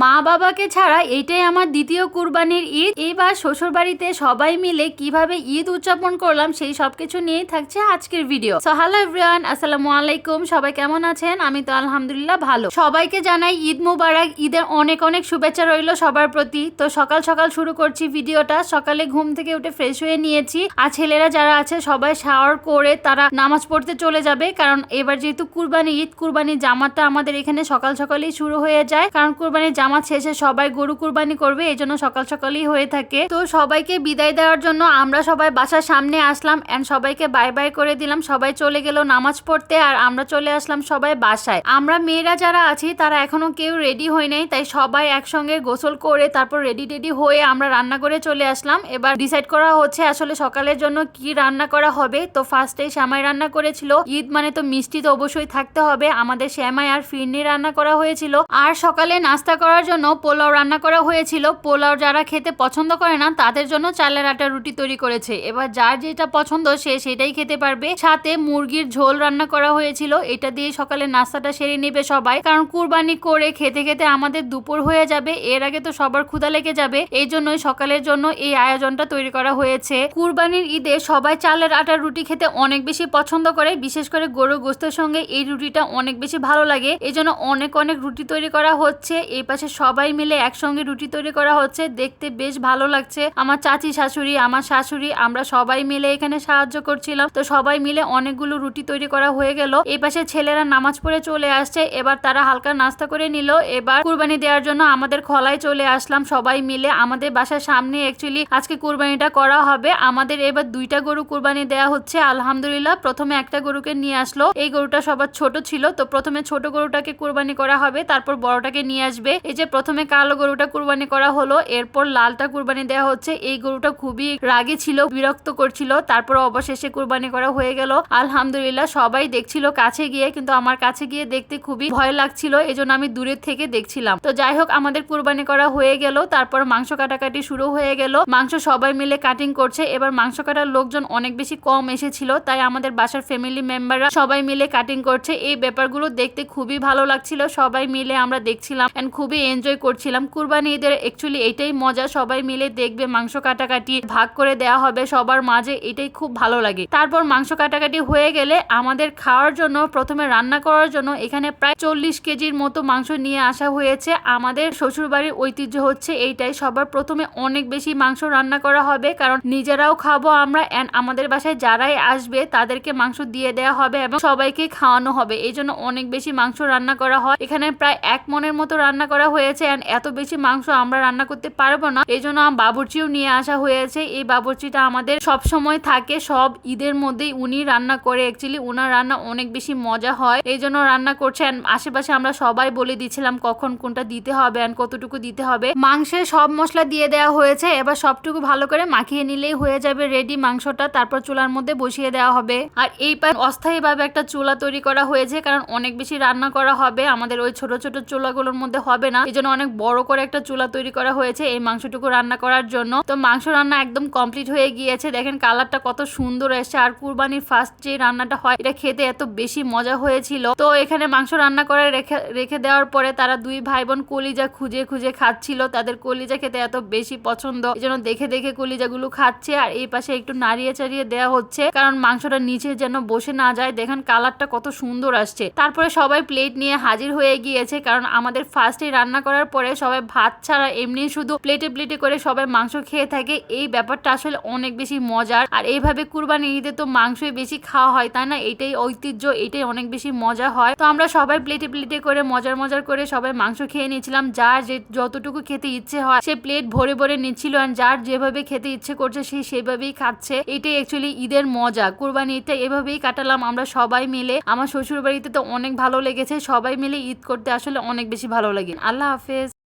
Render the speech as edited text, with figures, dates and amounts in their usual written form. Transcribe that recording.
মা বাবাকে ছাড়া এইটাই আমার দ্বিতীয় কুরবানির ঈদ। এইবার শ্বশুর বাড়িতে সবাই মিলে কিভাবে ঈদ উদযাপন করলাম সেই সবকিছু নিয়েই থাকছে আজকের ভিডিও। সো হ্যালো এভরিওয়ান, আসসালামু আলাইকুম। সবাই কেমন আছেন? আমি তো আলহামদুলিল্লাহ ভালো। সবাইকে জানাই ঈদ মুবারক। ঈদের অনেক অনেক শুভেচ্ছা রইল সবার প্রতি। তো সকাল সকাল শুরু করছি ভিডিওটা। সকালে ঘুম থেকে উঠে ফ্রেশ হয়ে নিয়েছি, আর ছেলেরা যারা আছে সবাই শাওয়ার করে তারা নামাজ পড়তে চলে যাবে, কারণ এবার যেহেতু কুরবানি ঈদ, কুরবানির জামাতটা আমাদের এখানে সকাল সকালেই শুরু হয়ে যায়, কারণ কুরবানির জামাত শেষে সবাই গরু কুরবানি করবে, এই জন্য সকাল সকালই হয়ে থাকে। তো সবাইকে বিদায় দেওয়ার জন্য আমরা সবাই বাসার সামনে আসলাম এন্ড সবাইকে বাই বাই করে দিলাম। সবাই চলে গেল নামাজ পড়তে, আর আমরা চলে আসলাম সবাই বাসায়। আমরা মেয়েরা যারা আছি তারা এখনো কেউ রেডি হয় নাই, তাই সবাই একসঙ্গে গোসল করে তারপর রেডি হয়ে আমরা রান্না করে চলে আসলাম। এবার ডিসাইড করা হচ্ছে আসলে সকালের জন্য কি রান্না করা হবে। তো ফার্স্টে সেমাই রান্না করেছিল, ঈদ মানে তো মিষ্টি তো অবশ্যই থাকতে হবে, আমাদের সেমাই আর ফিরনি রান্না করা হয়েছিল। আর সকালে নাস্তা করার জন্য পোলাও রান্না করা হয়েছিল। পোলাও যারা খেতে পছন্দ করে না তাদের জন্য চালের আটা রুটি তৈরি করেছে। এবার যার যেটা পছন্দ সে সেটাই খেতে পারবে। সাথে মুরগির ঝোল রান্না করা হয়েছিল, এটা দিয়ে সকালে নাস্তাটা সেরে নেবে সবাই, কারণ কুরবানি করে খেতে খেতে আমাদের দুপুর হয়ে যাবে, এর আগে তো সবার ক্ষুধা লেগে যাবে। এই জন্যই সকালের জন্য এই আয়োজনটা তৈরি করা হয়েছে। কুরবানির ঈদে সবাই চালের আটার রুটি খেতে অনেক বেশি পছন্দ করে, বিশেষ করে গরুর গোশতের সঙ্গে এই রুটিটা অনেক বেশি ভালো লাগে, এই জন্য অনেক অনেক রুটি তৈরি করা হচ্ছে। এই পাশে সবাই মিলে একসঙ্গে রুটি তৈরি করা হচ্ছে, দেখতে বেশ ভালো লাগছে। আমার চাচি শাশুড়ি, আমার শাশুড়ি, আমরা সবাই মিলে এখানে সাহায্য করছিলাম। তো সবাই মিলে অনেকগুলো রুটি তৈরি করা হয়ে গেল। এই পাশে ছেলেরা নামাজ পড়ে চলে আসছে, এবার তারা হালকা নাস্তা করে নিল। এবার কুরবানি দেওয়ার জন্য আমাদের খলায় চলে আসলাম সবাই মিলে। আমাদের বাসার সামনে অ্যাকচুয়ালি আজকে কুরবানিটা করা হবে। আমাদের এবার দুইটা গরু কুরবানি দেওয়া হচ্ছে আলহামদুলিল্লাহ। প্রথমে একটা গরুকে নিয়ে আসলো, এই গরুটা সবার ছোট ছিল, তো প্রথমে ছোট গরুটাকে কুরবানি করা হবে, তারপর বড়টাকে নিয়ে আসবে। এই যে প্রথমে কালো গরুটা কুরবানি করা হলো, এরপর লালটা কুরবানি দেওয়া হচ্ছে। এই গরুটা খুবই রাগী ছিল, বিরক্ত করছিল, তারপর অবশেষে কুরবানি করা হয়ে গেল আলহামদুলিল্লাহ। সবাই দেখছিল কাছে গিয়ে, কিন্তু আমার কাছে গিয়ে দেখতে খুবই ভয় লাগছিল, এই জন্য আমি দূরের থেকে দেখছিলাম। তো যাই হোক, আমাদের কুরবানি করা হয়ে গেল, তারপর মাংস কাটাকাটি শুরু হয়ে গেল। মাংস সবাই মিলে কাটিং করছে। এবার মাংস কাটার লোকজন অনেক বেশি কম এসেছিল, তাই আমাদের বাসার ফ্যামিলি মেম্বাররা সবাই মিলে কাটিং করছে। এই ব্যাপারগুলো দেখতে খুবই ভালো লাগছিল, সবাই মিলে আমরা দেখছিলাম এন্ড খুবই এনজয় করছিলাম। কুরবানি ঈদের অ্যাকচুয়ালি এটাই মজা, সবাই মিলে দেখবে, মাংস কাটাকাটি ভাগ করে দেওয়া হবে সবার মাঝে, এটাই খুব ভালো লাগে। তারপর মাংস কাটাকাটি হয়ে গেলে আমাদের খাওয়ার জন্য প্রথমে রান্না করার জন্য এখানে প্রায় 40 কেজির মতো মাংস নিয়ে আসা হয়েছে। আমাদের শ্বশুর বাড়ির ঐতিহ্য হচ্ছে এইটাই, সবার প্রথমে অনেক বেশি মাংস রান্না করা হবে, কারণ নিজেরাও খাবো আমরা এন্ড আমাদের বাসায় যারাই আসবে তাদেরকে মাংস দিয়ে দেওয়া হবে এবং সবাইকে খাওয়ানো হবে, এই জন্য অনেক বেশি মাংস রান্না করা হয়। এখানে প্রায় 1 মণের মতো রান্না করা হয়েছে এন্ড এত বেশি মাংস আমরা রান্না করতে পারবো না, এই জন্য বাবুর্চিও নিয়ে আসা হয়েছে। এই বাবুর্চিটা আমাদের সব সময় থাকে, সব ঈদের মধ্যেই উনি রান্না করে। অ্যাকচুয়ালি উনার রান্না অনেক বেশি মজা হয়, এই জন্য রান্না করছে। আশেপাশে আমরা সবাই বলে দিচ্ছিলাম কখন কোনটা দিতে হবে এন্ড কতটুকু দিতে হবে। মাংসে সব মশলা দিয়ে দেওয়া হয়েছে, এবার সবটুকু ভালো করে মাখিয়ে নিলেই হয়ে যাবে রেডি মাংসটা, তারপর চুলার মধ্যে বসিয়ে দেওয়া হবে। আর এই পাশে অস্থায়ীভাবে একটা চুলা তৈরি করা হয়েছে, কারণ অনেক বেশি রান্না করা হবে, আমাদের ওই ছোট ছোট চুলাগুলোর মধ্যে হবে না, এই জন্য অনেক বড় করে একটা চুলা তৈরি করা হয়েছে এই মাংসটুকু রান্না করার জন্য। তো মাংস রান্না একদম কমপ্লিট হয়ে গিয়েছে, দেখেন কালারটা কত সুন্দর এসেছে। আর কুরবানির ফার্স্ট যে রান্নাটা হয় এটা খেতে এত বেশি মজা হয়েছিল। তো এখানে মাংস রান্না করে রেখে দেওয়ার পরে তারা দুই ভাই বোন কলিজা খুঁজে খুঁজে খাচ্ছিল, তাদের কলিজা খেতে এত বেশি পছন্দ, এই জন্য দেখে দেখে কলিজাগুলো খাচ্ছে। আর এই পাশে একটু নাড়িয়ে চাড়িয়ে দেওয়া হচ্ছে, কারণ মাংসটা নিচে যেন বসে না যায়। দেখেন কালারটা কত সুন্দর আসছে। তারপরে সবাই প্লেট নিয়ে হাজির হয়ে গিয়েছে, কারণ আমাদের ফার্স্টে রান্না করার পরে সবাই ভাত ছাড়া এমনি শুধু প্লেটে প্লেটে করে সবাই মাংস খেয়ে থাকে। এই ব্যাপারটা আসলে অনেক বেশি মজার, আর এইভাবে কুরবানি ঈদে তো মাংসই বেশি খাওয়া হয়, তাই না? এইটাই ঐতিহ্য, এটাই অনেক বেশি মজা হয়। তো আমরা সবাই প্লেটে প্লেটে করে মজার করে সবাই মাংস খেয়ে নিয়েছিলাম। যার যে যতটুকু খেতে ইচ্ছে হয় সে প্লেট ভরে ভরে নিচ্ছিল, আর যার যেভাবে খেতে ইচ্ছে করছে সে সেভাবেই খাচ্ছে। এটাই অ্যাকচুয়ালি ঈদের মজা। কুরবানি ঈদটা এভাবেই কাটালাম আমরা সবাই মিলে। আমার শ্বশুর বাড়িতে তো অনেক ভালো লেগেছে, সবাই মিলে ঈদ করতে আসলে অনেক বেশি ভালো লাগে। আল্লাহ হাফেজ।